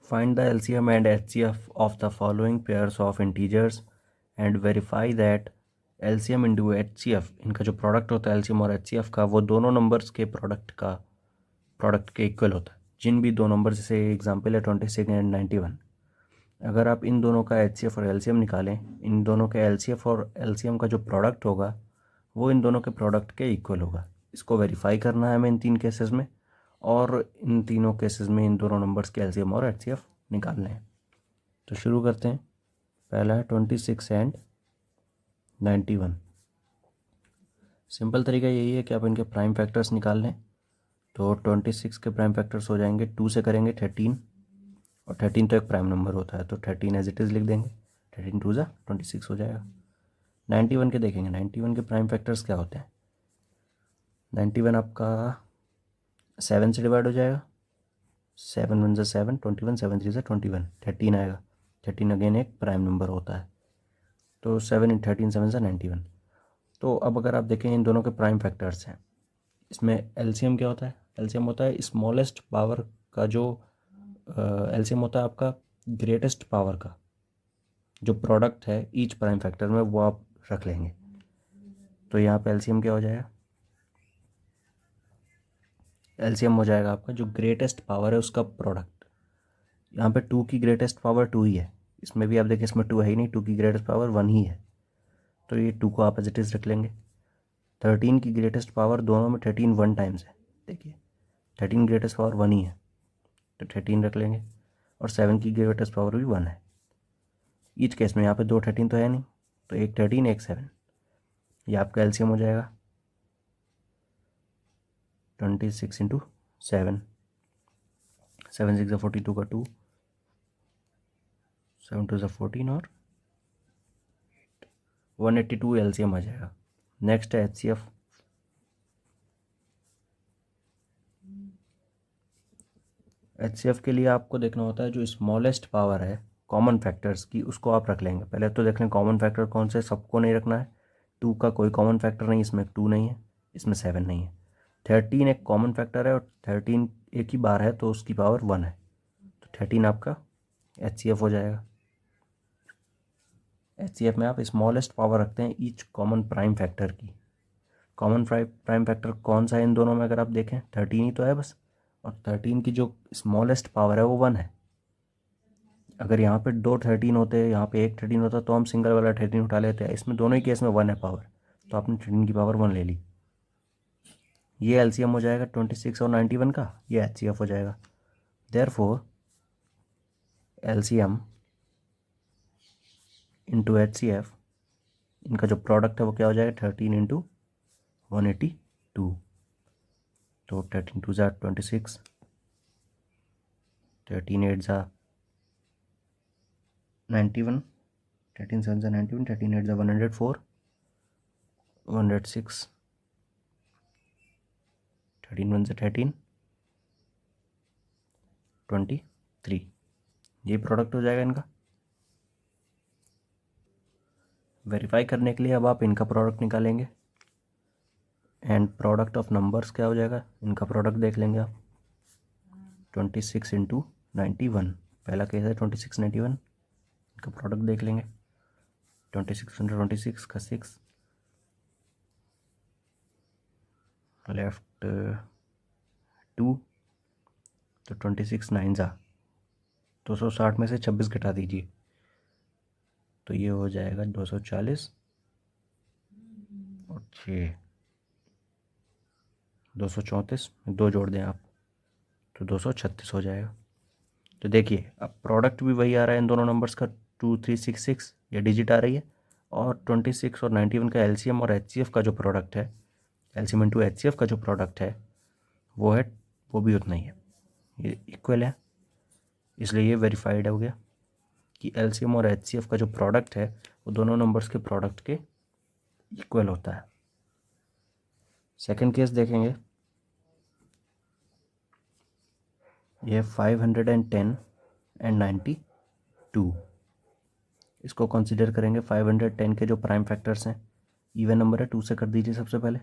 Find the LCM and HCF of the following pairs of integers and verify that LCM into HCF, इनका जो product होता है LCM और HCF का, वो दोनों नंबर्स के प्रोडक्ट के इक्वल होता है। जिन भी दो नंबर, जैसे एग्जांपल है 26 एंड 91, अगर आप इन दोनों का HCF और LCM निकालें, इन दोनों के LCF और LCM का जो प्रोडक्ट होगा वो इन दोनों के प्रोडक्ट के इक्वल होगा। इसको वेरीफाई करना है हमें इन तीन केसेस में, और इन तीनों केसेस में इन दोनों नंबर्स के LCM और HCF निकालने हैं। तो शुरू करते हैं। पहला है 26 एंड 91। सिंपल तरीका यही है कि आप इनके प्राइम फैक्टर्स निकाल लें। तो 26 के प्राइम फैक्टर्स हो जाएंगे, 2 से करेंगे 13, और 13 तो एक प्राइम नंबर होता है तो 13 एज इट इज़ लिख देंगे। 13 2 ज़ा 26 हो जाएगा। 91 के देखेंगे, 91 के प्राइम फैक्टर्स क्या होते हैं। 91 आपका 7 से डिवाइड हो जाएगा। 7 1 ज़ा 7, 21, 7 3 ज़ा 21, 13 आएगा। 13 अगेन एक प्राइम नंबर होता है, तो 7 इन 13 7 ज़ा 91। तो अब अगर आप देखें इन दोनों के प्राइम फैक्टर्स हैं, इसमें LCM क्या होता है। LCM होता है स्मॉलेस्ट पावर का जो LCM होता है आपका ग्रेटेस्ट पावर का जो प्रोडक्ट है ईच प्राइम फैक्टर में, वो आप रख लेंगे। तो यहाँ पे LCM क्या हो जाएगा, LCM हो जाएगा आपका जो ग्रेटेस्ट पावर है उसका प्रोडक्ट। यहाँ पे 2 की ग्रेटेस्ट पावर 2 ही है, इसमें भी आप देखें इसमें 2 है ही नहीं, 2 की ग्रेटेस्ट पावर 1 ही है, तो ये 2 को आप एज इट इज़ रख लेंगे। 13 की ग्रेटेस्ट पावर, दोनों में 13 1 टाइम्स है, देखिए 13 ग्रेटेस्ट पावर 1 ही है तो 13 रख लेंगे, और 7 की ग्रेटेस्ट पावर भी 1 है। ईच केस में यहाँ पे 2 13 तो है नहीं, तो एक 13 एक 7, ये आपका LCM हो जाएगा 26 इंटू 7, 7 6 42 का 2, 7 2 14 और 182 LCM आ जाएगा। नेक्स्ट है HCF। HCF के लिए आपको देखना होता है जो स्मॉलेस्ट पावर है कॉमन फैक्टर्स की, उसको आप रख लेंगे। पहले तो देख लें कॉमन फैक्टर कौन से, सबको नहीं रखना है। 2 का कोई कॉमन फैक्टर नहीं, इसमें 2 नहीं है, इसमें 7 नहीं है। 13 एक कॉमन फैक्टर है और 13 एक ही बार है तो उसकी पावर 1 है, तो 13 आपका HCF हो जाएगा। HCF में आप स्मॉलेस्ट पावर रखते हैं ईच कॉमन प्राइम फैक्टर की। कॉमन प्राइम फैक्टर कौन सा है इन दोनों में, अगर आप देखें 13 ही तो है बस, और 13 की जो स्मॉलेस्ट पावर है वो 1 है। अगर यहाँ पे 2 13 होते, यहाँ पे एक 13 होता, तो हम सिंगल वाला 13 उठा लेते हैं। इसमें दोनों ही केस में 1 है पावर, तो आपने 13 की पावर 1 ले ली। ये LCM हो जाएगा 26 और 91 का, ये HCF हो जाएगा। देयरफॉर LCM इंटू HCF, इनका जो प्रोडक्ट है वो क्या हो जाएगा, 13 इंटू 182। तो 13 2 ज़ा 26, 13 8 ज़ा 91, 13 7 ज़ा 91, 13 8 ज़ा 104, 106, 13 1 ज़ा 13, 23। ये प्रोडक्ट हो जाएगा इनका। वेरीफाई करने के लिए अब आप इनका प्रोडक्ट निकालेंगे, एंड प्रोडक्ट ऑफ नंबर्स क्या हो जाएगा, इनका प्रोडक्ट देख लेंगे आप। 26 इंटू 91, पहला केस है 26 91, इनका प्रोडक्ट देख लेंगे। 26 इंटू 26 का 6, लेफ्ट 2, तो 26 9 ज़ा 260 में से 26 घटा दीजिए, तो ये हो जाएगा 240 और 6 234, 2 जोड़ दें आप तो 236 हो जाएगा। तो देखिए अब प्रोडक्ट भी वही आ रहा है इन दोनों नंबर्स का, 2366 ये डिजिट आ रही है, और 26 और 91 का LCM और HCF का जो प्रोडक्ट है, LCM इंटू HCF का जो प्रोडक्ट है वो है, वो भी उतना ही है, ये इक्वल है। इसलिए ये वेरीफाइड हो गया कि LCM और HCF का जो प्रोडक्ट है वो दोनों नंबर्स के प्रोडक्ट के इक्वल होता है। सेकंड केस देखेंगे, ये 510 एंड 92, इसको कंसीडर करेंगे। 510 के जो प्राइम फैक्टर्स हैं, इवन नंबर है, 2 से कर दीजिए सबसे पहले।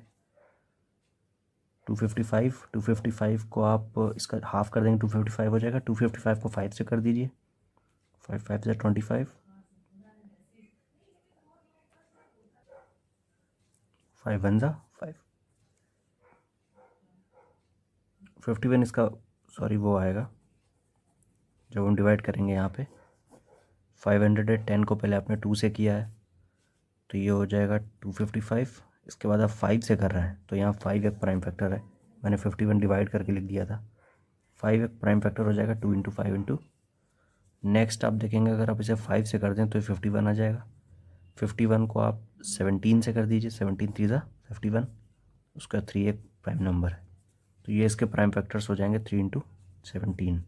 255 को आप इसका हाफ कर देंगे, 255 हो जाएगा। 255 को 5 से कर दीजिए, 5 5 से 25, 5 1 जा 5, 51 इसका सॉरी वो आएगा जब हम डिवाइड करेंगे यहाँ पे। 510 को पहले आपने 2 से किया है तो ये हो जाएगा 255। इसके बाद आप 5 से कर रहे हैं तो यहाँ 5 एक प्राइम फैक्टर है, मैंने 51 डिवाइड करके लिख दिया था। 5 एक प्राइम फैक्टर हो जाएगा, 2 × 5 नेक्स्ट आप देखेंगे अगर आप इसे 5 से कर दें तो 51 आ जाएगा। 51 को आप 17 से कर दीजिए, 17 3 ज़ा 51, उसका 3 एक प्राइम नंबर है तो ये इसके प्राइम फैक्टर्स हो जाएंगे 3 × 17।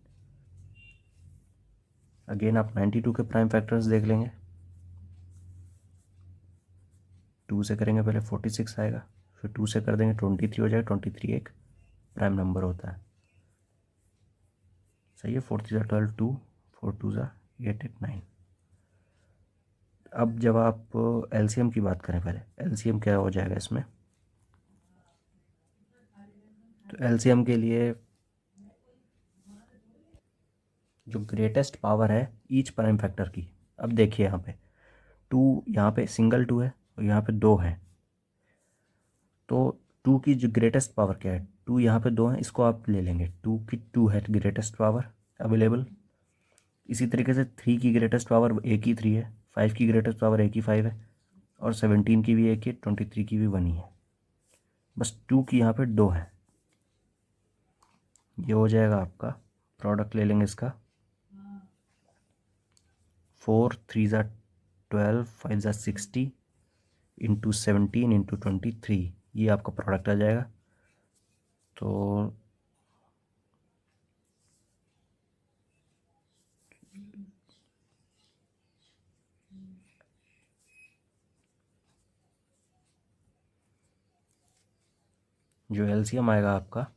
अगेन आप 92 के प्राइम फैक्टर्स देख लेंगे। 2 से करेंगे पहले 46 आएगा, फिर 2 से कर देंगे 23 हो जाएगा। 23 एक प्राइम नंबर होता है, सही है। 4 3 ज़ा 12, 2 4 2 ज़ा 8 8 9। अब जब आप एलसीएम की बात करें, पहले एलसीएम क्या हो जाएगा इसमें, तो एलसीएम के लिए जो ग्रेटेस्ट पावर है ईच प्राइम फैक्टर की, अब देखिए यहाँ पे 2, यहाँ पे सिंगल 2 है और यहाँ पे 2 है, तो 2 की जो ग्रेटेस्ट पावर क्या है, 2 यहाँ पे 2 है, इसको आप ले लेंगे। 2 की 2 है ग्रेटेस्ट पावर अवेलेबल। इसी तरीके से 3 की ग्रेटेस्ट पावर एक ही 3 है, 5 की ग्रेटेस्ट पावर एक ही 5 है, और 17 की भी एक ही, 23 की भी 1 ही है, बस 2 की यहाँ पे 2 है। ये हो जाएगा आपका प्रोडक्ट, ले लेंगे इसका 4 3 ज़ा 12, 5 ज़ा 60 इंटू 17 इंटू 23, ये आपका प्रोडक्ट आ जाएगा। तो जो एलसीएम आएगा आपका,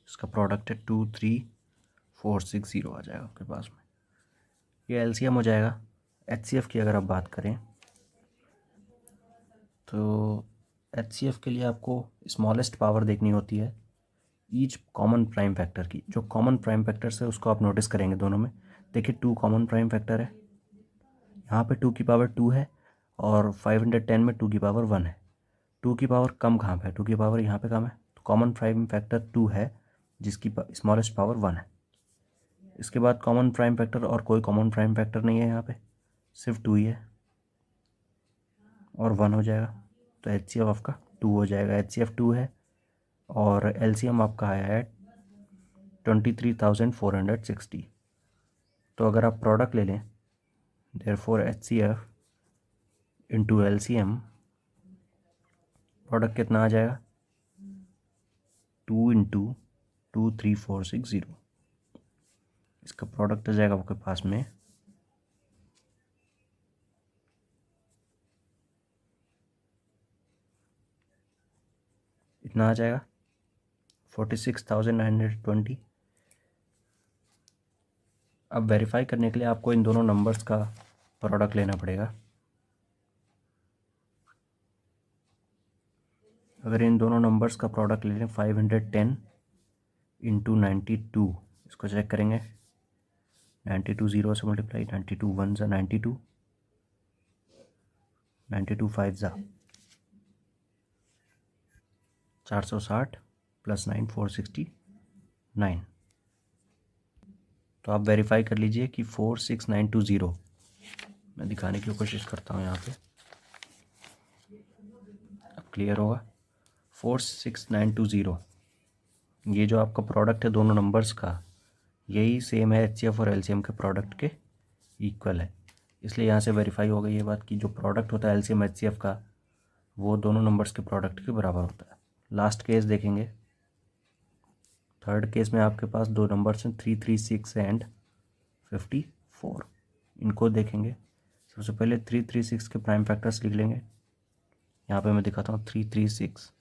इसका प्रोडक्ट है 23460 आ जाएगा आपके पास में, ये एलसीएम हो जाएगा। एचसीएफ की अगर आप बात करें तो एचसीएफ के लिए आपको स्मॉलेस्ट पावर देखनी होती है ईच कॉमन प्राइम फैक्टर की। जो कॉमन प्राइम फैक्टर्स है उसको आप नोटिस करेंगे दोनों में। देखिए 2 कॉमन प्राइम फैक्टर है, यहाँ पे 2 की पावर 2 है और 510 में 2 की पावर 1 है। 2 की पावर कम कहाँ पे है, 2 की पावर यहाँ पे कम है, तो कॉमन प्राइम फैक्टर 2 है जिसकी स्मॉलेस्ट पावर 1 है। इसके बाद कॉमन प्राइम फैक्टर और कोई कॉमन प्राइम फैक्टर नहीं है यहाँ पे, सिर्फ 2 ही है और 1 हो जाएगा, तो एचसीएफ आपका 2 हो जाएगा। एचसीएफ 2 है और एलसीएम आपका आया है 23,460। तो अगर आप प्रोडक्ट ले लें, therefore HCF into LCM, product कितना आ जाएगा, 2 × 23460। इसका प्रोडक्ट आ जाएगा आपके पास में इतना आ जाएगा 46,920। अब वेरीफाई करने के लिए आपको इन दोनों नंबर्स का प्रोडक्ट लेना पड़ेगा। अगर इन दोनों नंबर्स का प्रोडक्ट ले लें 510 इंटू 92, इसको चेक करेंगे, 92 0 से मल्टीप्लाई, 92 1 ज़ा 92, 92 5 ज़ा 460 प्लस 9 469। तो आप वेरीफाई कर लीजिए कि 46920, मैं दिखाने की कोशिश करता हूँ यहाँ पे, अब क्लियर होगा। 46920, ये जो आपका प्रोडक्ट है दोनों नंबर्स का, यही सेम है एचसीएफ और एलसीएम के प्रोडक्ट के इक्वल है। इसलिए यहाँ से वेरीफाई हो गई ये बात कि जो प्रोडक्ट होता है एलसीएम एचसीएफ का, वो दोनों नंबर्स के प्रोडक्ट के बराबर होता है। लास्ट केस देखेंगे, थर्ड केस में आपके पास दो नंबर्स हैं 336 एंड 54। इनको देखेंगे, सबसे पहले 336 के प्राइम फैक्टर्स लिख लेंगे। यहाँ पे मैं दिखाता हूँ 336,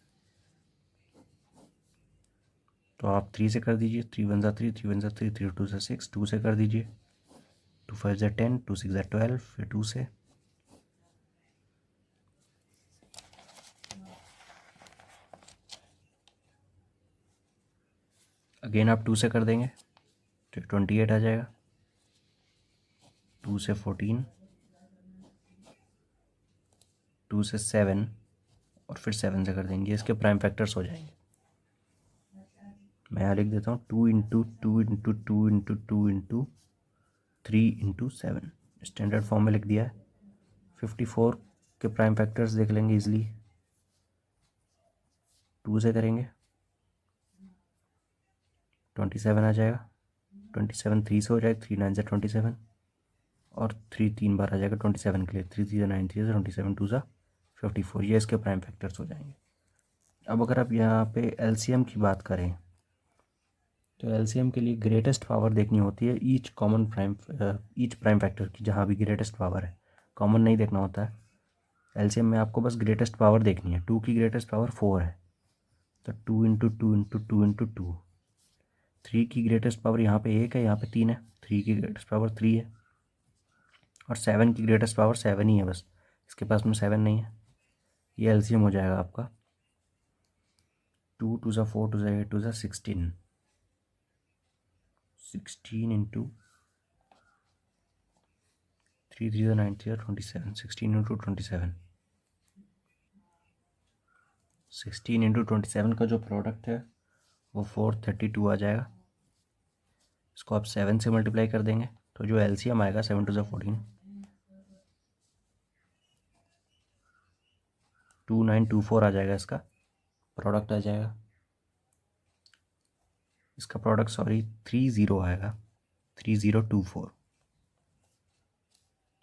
तो आप 3 से कर दीजिए, 3 1 ज़ा 3, 3 1 ज़ा 3, 3 2 ज़ा 6, 2 से कर दीजिए, 2 5 ज़ा 10, 2 6 ज़ा 12, फिर 2 से अगेन आप 2 से कर देंगे तो 28 आ जाएगा, 2 से 14, 2 से 7 और फिर 7 से कर देंगे, इसके प्राइम फैक्टर्स हो जाएंगे। मैं यहाँ लिख देता हूँ 2 into 2 into 2 into 2 into 3 into 7, standard form में लिख दिया है। 54 के प्राइम फैक्टर्स देख लेंगे इजली, 2 से करेंगे 27 आ जाएगा, 27 3 से हो जाएगा, 3 9 से 27 और 3 3 बार आ जाएगा 27 के लिए, 3 3 9 3 से 27 2 सा 54, ये इसके प्राइम फैक्टर्स हो जाएंगे। अब अगर आप यहाँ पे एलसीएम की बात करें तो एलसीएम के लिए ग्रेटेस्ट पावर देखनी होती है ईच प्राइम फैक्टर की, जहाँ भी ग्रेटेस्ट पावर है, कॉमन नहीं देखना होता है। एलसीएम में आपको बस ग्रेटेस्ट पावर देखनी है। 2 की ग्रेटेस्ट पावर 4 है तो 2 इंटू 2 इंटू 2 इंटू 2। 3 की ग्रेटेस्ट पावर यहाँ पे 1 है, यहाँ पे 3 है, 3 की ग्रेटेस्ट पावर 3 है। और 7 की ग्रेटेस्ट पावर 7 ही है, बस इसके पास में 7 नहीं है। ये एलसीएम हो जाएगा आपका 2 2 सा 4 2 सा 8 2 सा 16, 16 इंटू 3 3 सा 9 3 सा 27, 16 इंटू 27, 16 इंटू 27 का जो प्रोडक्ट है वो 432 आ जाएगा। इसको आप 7 से मल्टीप्लाई कर देंगे तो जो एलसीएम आएगा 7 2 सा 14, 2924 आ जाएगा, इसका प्रोडक्ट आ जाएगा। इसका प्रोडक्ट 30 आएगा, 3024।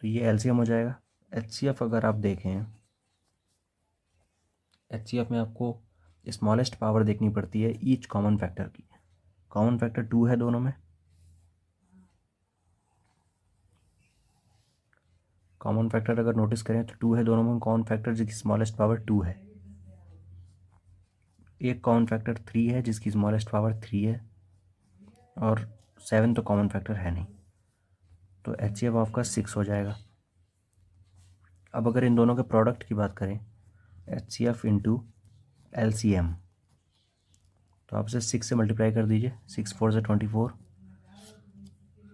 तो ये एलसीएम हो जाएगा। एचसीएफ अगर आप देखें, एचसीएफ में आपको स्मॉलेस्ट पावर देखनी पड़ती है ईच कॉमन फैक्टर की। कॉमन फैक्टर 2 है दोनों में, कॉमन फैक्टर अगर नोटिस करें तो 2 है दोनों में, कॉमन फैक्टर जिसकी स्मॉलेस्ट पावर 2 है। एक कॉमन फैक्टर 3 है जिसकी स्मॉलेस्ट पावर 3 है, और 7 तो कॉमन फैक्टर है नहीं, तो एचसीएफ आपका 6 हो जाएगा। अब अगर इन दोनों के प्रोडक्ट की बात करें, एचसीएफ इंटू एलसीएम, तो आप इसे 6 से मल्टीप्लाई कर दीजिए, 6 4 से 24,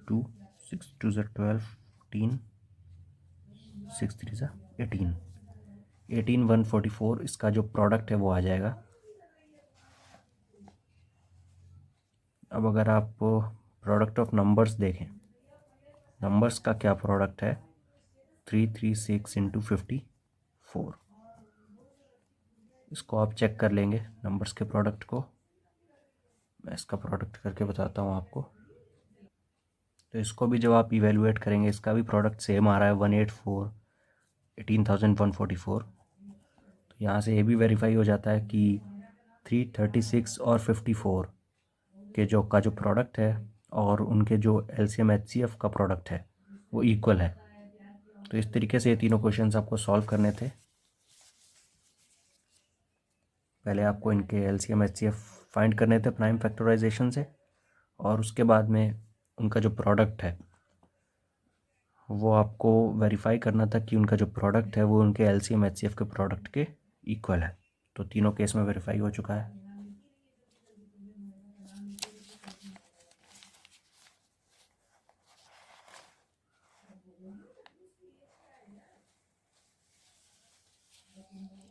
2 6 2 से 12 14, 6 3 से 18, 18144 इसका जो प्रोडक्ट है वो आ जाएगा। अब अगर आप प्रोडक्ट ऑफ नंबर्स देखें, नंबर्स का क्या प्रोडक्ट है, 336 इंटू 54। इसको आप चेक कर लेंगे नंबर्स के प्रोडक्ट को, मैं इसका प्रोडक्ट करके बताता हूँ आपको। तो इसको भी जब आप इवेलुएट करेंगे, इसका भी प्रोडक्ट सेम आ रहा है 184 18,144। तो यहाँ से ये भी वेरीफाई हो जाता है कि 336 और 54 के जो प्रोडक्ट है और उनके जो एलसीएम एचसीएफ का प्रोडक्ट है वो इक्वल है। तो इस तरीके से ये तीनों क्वेश्चंस आपको सॉल्व करने थे। पहले आपको इनके एलसीएम एचसीएफ फाइंड करने थे प्राइम फैक्टराइजेशन से, और उसके बाद में उनका जो प्रोडक्ट है वो आपको वेरीफाई करना था कि उनका जो प्रोडक्ट है वो उनके एलसीएम एचसीएफ के प्रोडक्ट के इक्वल है। तो तीनों केस में वेरीफाई हो चुका है।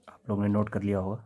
आप लोगों ने नोट कर लिया होगा।